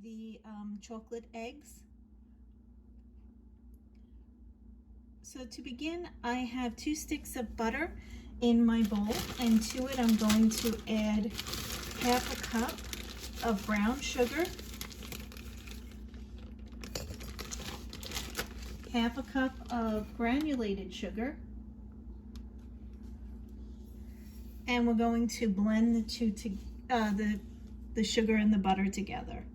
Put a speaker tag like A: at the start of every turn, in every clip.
A: the chocolate eggs. So to begin, I have 2 sticks of butter in my bowl, and to it I'm going to add half a cup of brown sugar, half a cup of granulated sugar, and we're going to blend the sugar and the butter together.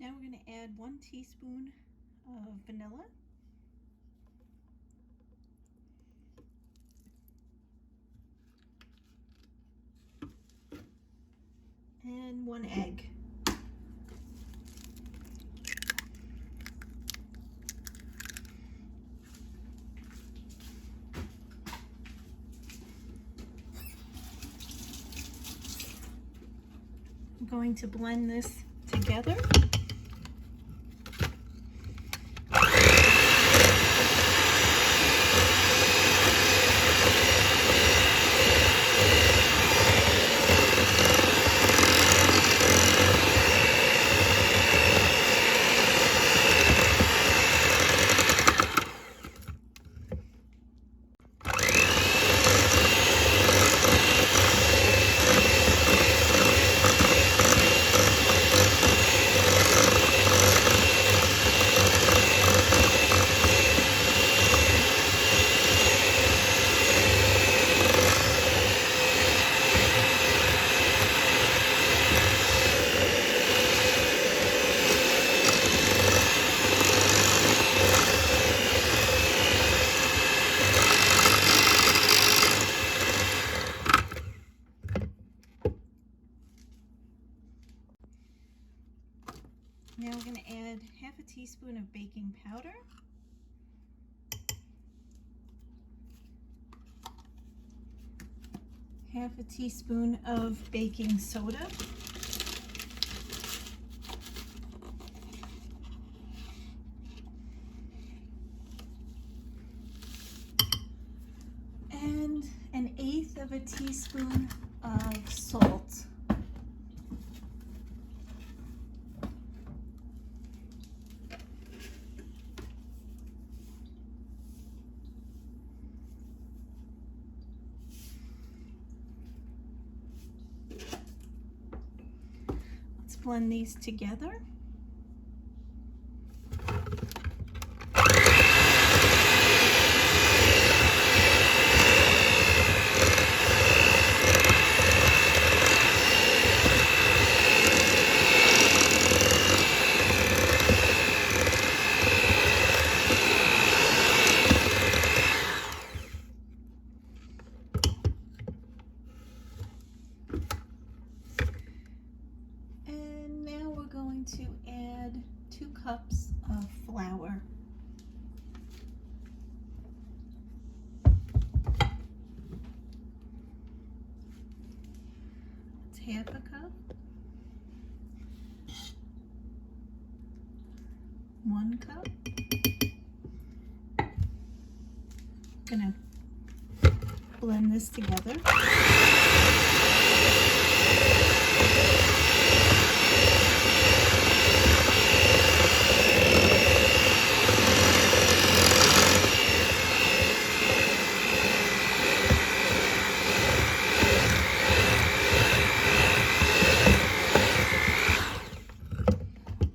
A: Now we're going to add 1 teaspoon of vanilla, and 1 egg. I'm going to blend this together. Now we're going to add half a teaspoon of baking powder, half a teaspoon of baking soda, and 1/8 of a teaspoon of salt. Let's blend these together. going to add 2 cups of flour. It's half a cup. 1 cup. I'm gonna blend this together.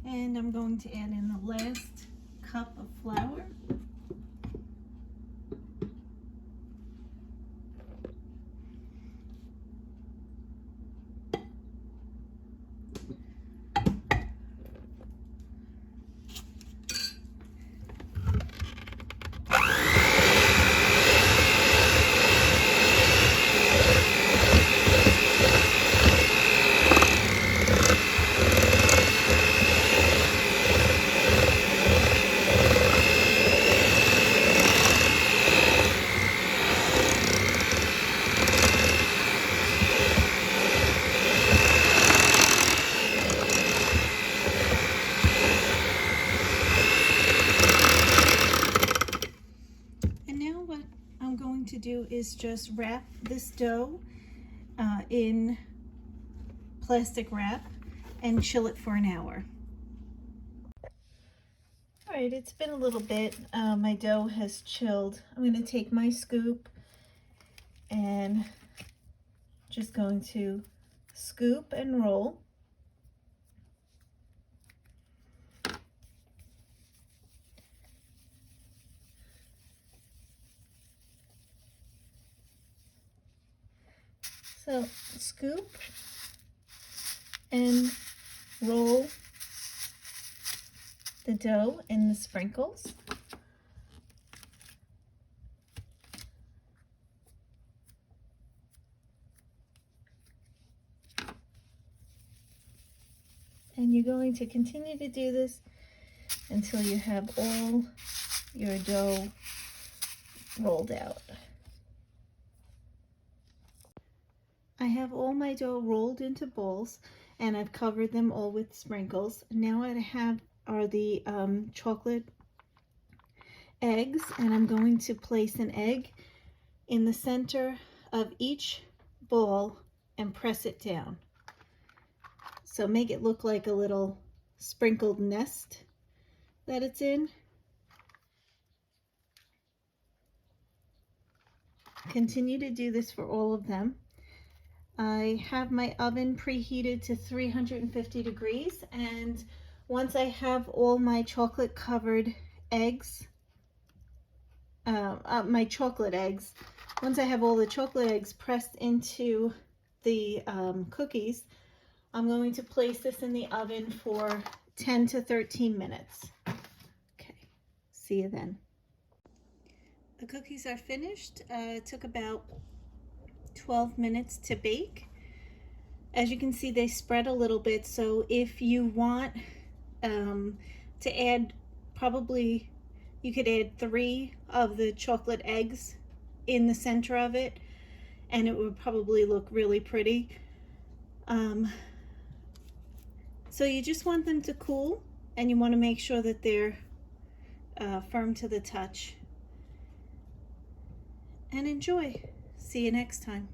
A: And I'm going to add in the last cup of flour. To do is just wrap this dough in plastic wrap and chill it for an hour. All right, it's been a little bit. My dough has chilled. I'm going to take my scoop and just going to scoop and roll. So scoop and roll the dough in the sprinkles. And you're going to continue to do this until you have all your dough rolled out. I have all my dough rolled into balls and I've covered them all with sprinkles. Now what I have are the chocolate eggs, and I'm going to place an egg in the center of each ball and press it down. So make it look like a little sprinkled nest that it's in. Continue to do this for all of them. I have my oven preheated to 350 degrees, and once I have all my chocolate covered eggs, once I have all the chocolate eggs pressed into the cookies, I'm going to place this in the oven for 10 to 13 minutes. Okay, see you then. The cookies are finished. It took about 12 minutes to bake. As you can see, they spread a little bit, so if you want to add, probably you could add 3 of the chocolate eggs in the center of it and it would probably look really pretty. So you just want them to cool, and you want to make sure that they're firm to the touch. And enjoy. See you next time.